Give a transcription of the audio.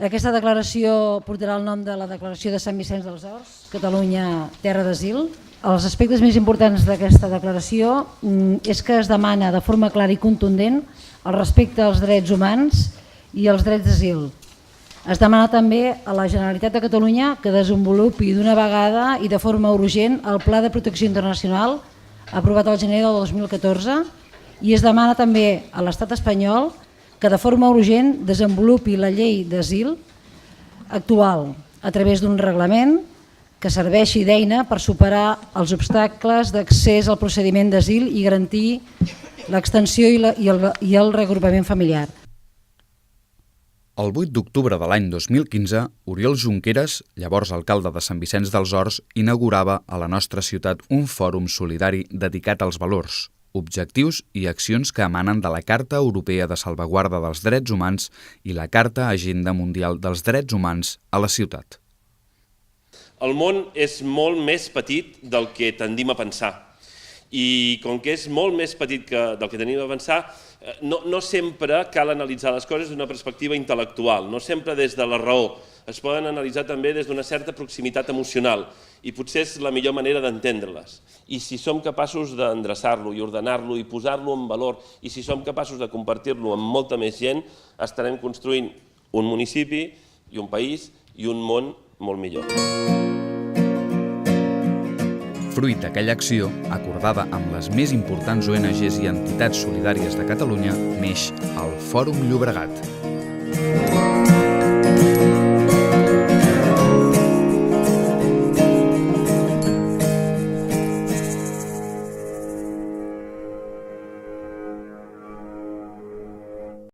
Aquesta declaració portarà el nom de la Declaració de Sant Vicenç dels Horts, Catalunya, terra d'asil. Els aspectes més importants d'aquesta declaració és que es demana de forma clara i contundent el respecte als drets humans i als drets d'asil. Es demana també a la Generalitat de Catalunya que desenvolupi d'una vegada i de forma urgent el Pla de Protecció Internacional aprovat al gener del 2014 i es demana també a l'Estat espanyol que de forma urgent desenvolupi la llei d'asil actual a través d'un reglament que serveixi d'eina per superar els obstacles d'accés al procediment d'asil i garantir l'extensió i el reagrupament familiar. El 8 d'octubre de l'any 2015, Oriol Junqueras, llavors alcalde de Sant Vicenç dels Horts, inaugurava a la nostra ciutat un fòrum solidari dedicat als valors, objectius i accions que emanen de la Carta Europea de Salvaguarda dels Drets Humans i la Carta Agenda Mundial dels Drets Humans a la ciutat. El món és molt més petit del que tendim a pensar i com que és molt més petit del que tenim a pensar, no sempre cal analitzar les coses d'una perspectiva intel·lectual, no sempre des de la raó, es poden analitzar també des d'una certa proximitat emocional i potser és la millor manera d'entendre-les. I si som capaços d'endreçar-lo i ordenar-lo i posar-lo en valor i si som capaços de compartir-lo amb molta més gent, estarem construint un municipi i un país i un món molt millor. Fruit d'aquella acció, acordada amb les més importants ONGs i entitats solidàries de Catalunya, neix el Fòrum Llobregat.